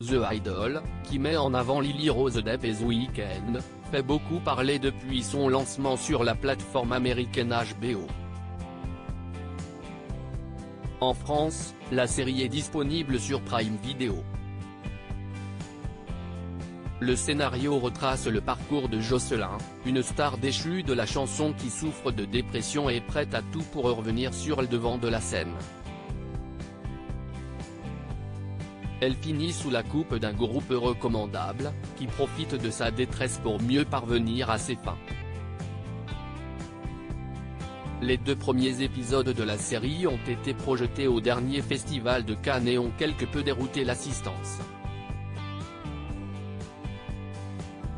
The Idol, qui met en avant Lily Rose Depp et The Weeknd, fait beaucoup parler depuis son lancement sur la plateforme américaine HBO. En France, la série est disponible sur Prime Video. Le scénario retrace le parcours de Jocelyn, une star déchue de la chanson qui souffre de dépression et prête à tout pour revenir sur le devant de la scène. Elle finit sous la coupe d'un groupe recommandable, qui profite de sa détresse pour mieux parvenir à ses fins. Les 2 premiers épisodes de la série ont été projetés au dernier festival de Cannes et ont quelque peu dérouté l'assistance.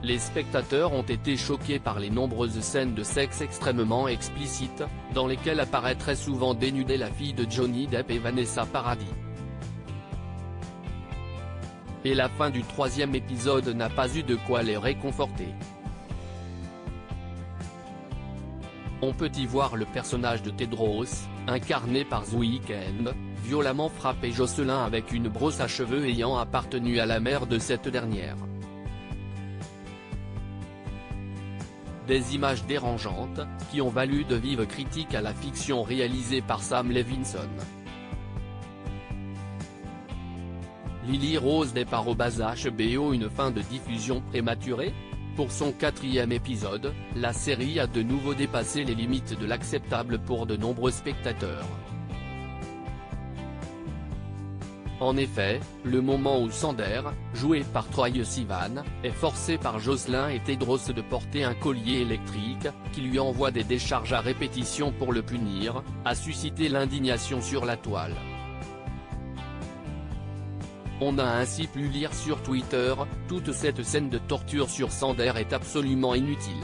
Les spectateurs ont été choqués par les nombreuses scènes de sexe extrêmement explicites, dans lesquelles apparaît très souvent dénudée la fille de Johnny Depp et Vanessa Paradis. Et la fin du 3e épisode n'a pas eu de quoi les réconforter. On peut y voir le personnage de Tedros, incarné par The Weeknd, violemment frapper Jocelyn avec une brosse à cheveux ayant appartenu à la mère de cette dernière. Des images dérangeantes, qui ont valu de vives critiques à la fiction réalisée par Sam Levinson. Lily Rose Depp @HBO une fin de diffusion prématurée? Pour son 4e épisode, la série a de nouveau dépassé les limites de l'acceptable pour de nombreux spectateurs. En effet, le moment où Sander, joué par Troye Sivan, est forcé par Jocelyn et Tedros de porter un collier électrique, qui lui envoie des décharges à répétition pour le punir, a suscité l'indignation sur la toile. On a ainsi pu lire sur Twitter, toute cette scène de torture sur Sander est absolument inutile.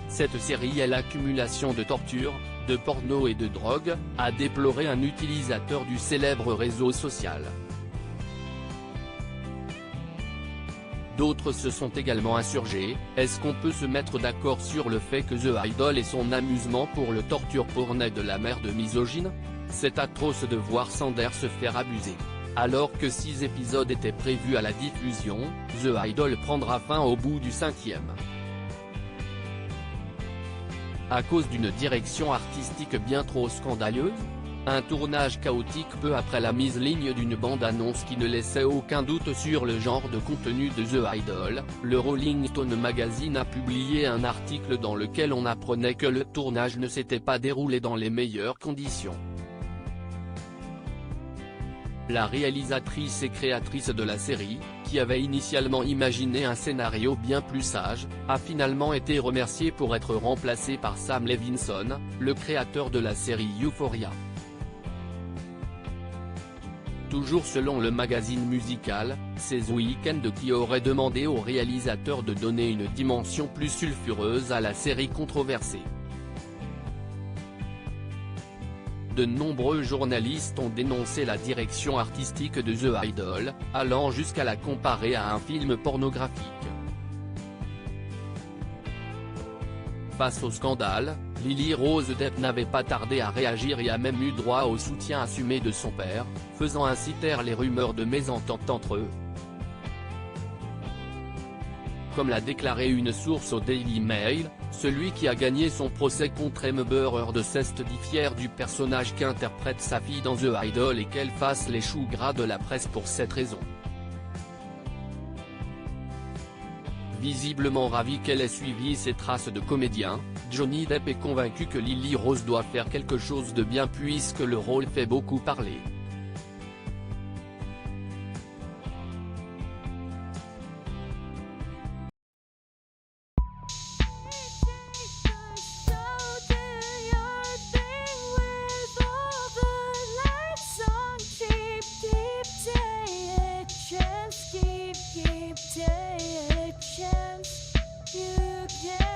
Cette série est l'accumulation de torture, de porno et de drogue, a déploré un utilisateur du célèbre réseau social. D'autres se sont également insurgés, est-ce qu'on peut se mettre d'accord sur le fait que The Idol et son amusement pour le torture porn est de la merde misogyne? C'est atroce de voir Sander se faire abuser. Alors que 6 épisodes étaient prévus à la diffusion, The Idol prendra fin au bout du 5e. À cause d'une direction artistique bien trop scandaleuse? Un tournage chaotique peu après la mise ligne d'une bande-annonce qui ne laissait aucun doute sur le genre de contenu de The Idol, le Rolling Stone magazine a publié un article dans lequel on apprenait que le tournage ne s'était pas déroulé dans les meilleures conditions. La réalisatrice et créatrice de la série, qui avait initialement imaginé un scénario bien plus sage, a finalement été remerciée pour être remplacée par Sam Levinson, le créateur de la série Euphoria. Toujours selon le magazine musical, c'est The Weeknd qui aurait demandé au réalisateur de donner une dimension plus sulfureuse à la série controversée. De nombreux journalistes ont dénoncé la direction artistique de The Idol, allant jusqu'à la comparer à un film pornographique. Face au scandale, Lily Rose Depp n'avait pas tardé à réagir et a même eu droit au soutien assumé de son père, faisant ainsi taire les rumeurs de mésentente entre eux. Comme l'a déclaré une source au Daily Mail, celui qui a gagné son procès contre Amber Heard s'est dit fier du personnage qu'interprète sa fille dans The Idol et qu'elle fasse les choux gras de la presse pour cette raison. Visiblement ravi qu'elle ait suivi ses traces de comédien, Johnny Depp est convaincu que Lily Rose doit faire quelque chose de bien puisque le rôle fait beaucoup parler. Keep take a chance, you can